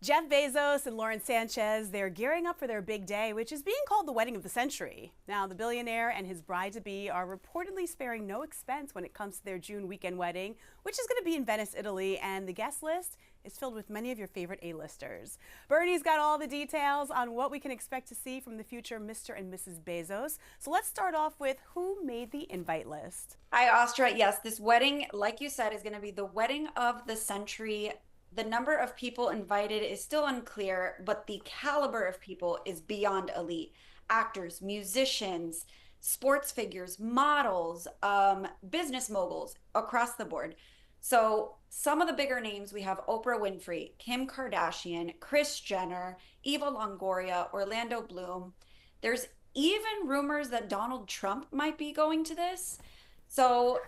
Jeff Bezos and Lauren Sanchez, they're gearing up for their big day, which is being called the wedding of the century. Now, the billionaire and his bride-to-be are reportedly sparing no expense when it comes to their June weekend wedding, which is going to be in Venice, Italy, and the guest list is filled with many of your favorite A-listers. Bernie's got all the details on what we can expect to see from the future Mr. and Mrs. Bezos. So let's start off with who made the invite list. Hi, Astra. Yes, this wedding, like you said, is going to be the wedding of the century. The number of people invited is still unclear, but the caliber of people is beyond elite. Actors, musicians, sports figures, models, business moguls across the board. So some of the bigger names we have Oprah Winfrey, Kim Kardashian, Kris Jenner, Eva Longoria, Orlando Bloom. There's even rumors that Donald Trump might be going to this. So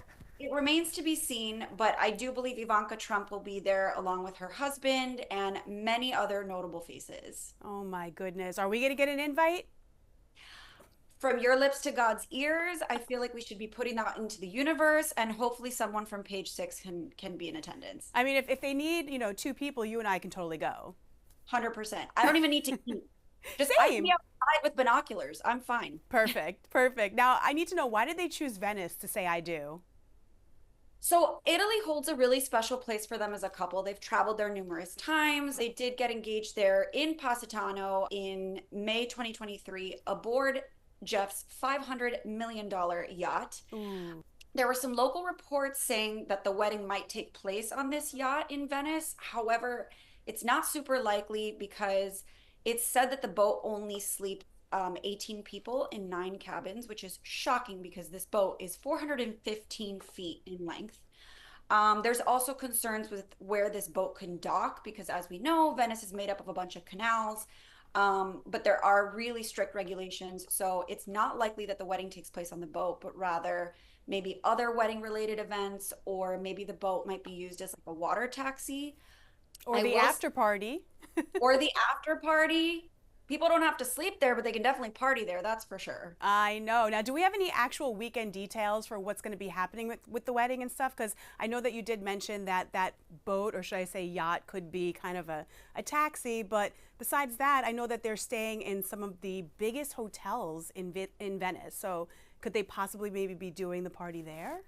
it remains to be seen, but I do believe Ivanka Trump will be there along with her husband and many other notable faces. Oh my goodness. Are we going to get an invite? From your lips to God's ears, I feel like we should be putting that into the universe, and hopefully someone from Page Six can be in attendance. I mean, if they need, two people, you and I can totally go. 100%. I don't even need to eat. Just I can Same. be outside with binoculars. I'm fine. Perfect. Perfect. Now, I need to know, why did they choose Venice to say I do? So Italy holds a really special place for them as a couple. They've traveled there numerous times. They did get engaged there in Positano in May 2023 aboard Jeff's $500 million yacht. Ooh. There were some local reports saying that the wedding might take place on this yacht in Venice. However, it's not super likely because it's said that the boat only sleeps 18 people in 9 cabins, which is shocking because this boat is 415 feet in length. There's also concerns with where this boat can dock because, as we know, Venice is made up of a bunch of canals. But there are really strict regulations. So it's not likely that the wedding takes place on the boat, but rather maybe other wedding related events, or maybe the boat might be used as like a water taxi. Or I the will, after party. or the after party. People don't have to sleep there, but they can definitely party there. That's for sure. I know. Now, do we have any actual weekend details for what's going to be happening with the wedding and stuff? Because I know that you did mention that that boat, or should I say yacht, could be kind of a taxi. But besides that, I know that they're staying in some of the biggest hotels in Venice. So could they possibly maybe be doing the party there?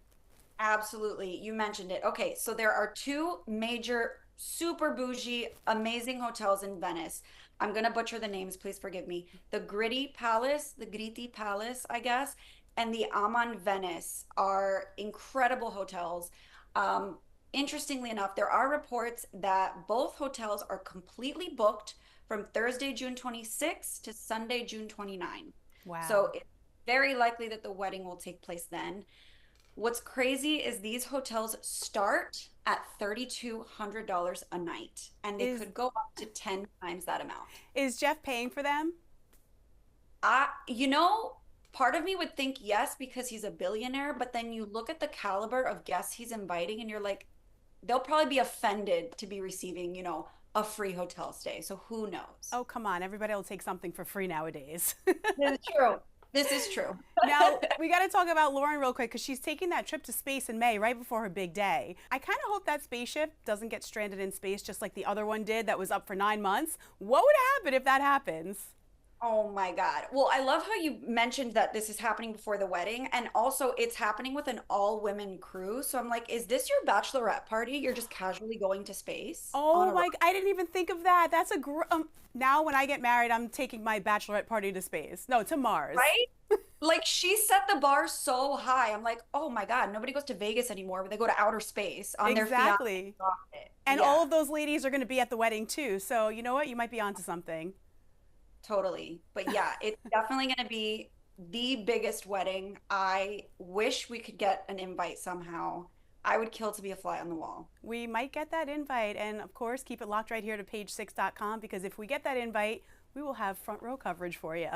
Absolutely. You mentioned it. Okay, so there are two major, super bougie, amazing hotels in Venice. I'm gonna butcher the names, please forgive me. The Gritti Palace, I guess, and the Aman Venice are incredible hotels. Interestingly enough, there are reports that both hotels are completely booked from Thursday, June 26th to Sunday, June 29. So Wow. it's very likely that the wedding will take place then. What's crazy is these hotels start at $3,200 a night, and they Is could go up to 10 times that amount. is Jeff paying for them? You know, part of me would think yes because he's a billionaire, but then you look at the caliber of guests he's inviting and you're like, they'll probably be offended to be receiving, a free hotel stay. So who knows? Oh, come on. Everybody will take something for free nowadays. This is true. This is true. Now, we got to talk about Lauren real quick because she's taking that trip to space in May, right before her big day. I kind of hope that spaceship doesn't get stranded in space just like the other one did that was up for 9 months. What would happen if that happens? Oh my God. Well, I love how you mentioned that this is happening before the wedding, and also it's happening with an all-women crew. So I'm like, is this your bachelorette party? You're just casually going to space on Oh a my, I didn't even think of that. That's now when I get married, I'm taking my bachelorette party to space. No, to Mars. right? Like she set the bar so high. I'm like, oh my God, nobody goes to Vegas anymore, but they go to outer space on their fiance Exactly. rocket. And all Yeah, of those ladies are going to be at the wedding too. So you know what? You might be onto something. totally. But yeah, it's definitely going to be the biggest wedding. I wish we could get an invite somehow. I would kill to be a fly on the wall. We might get that invite. And of course, keep it locked right here to page6.com because if we get that invite, we will have front row coverage for you.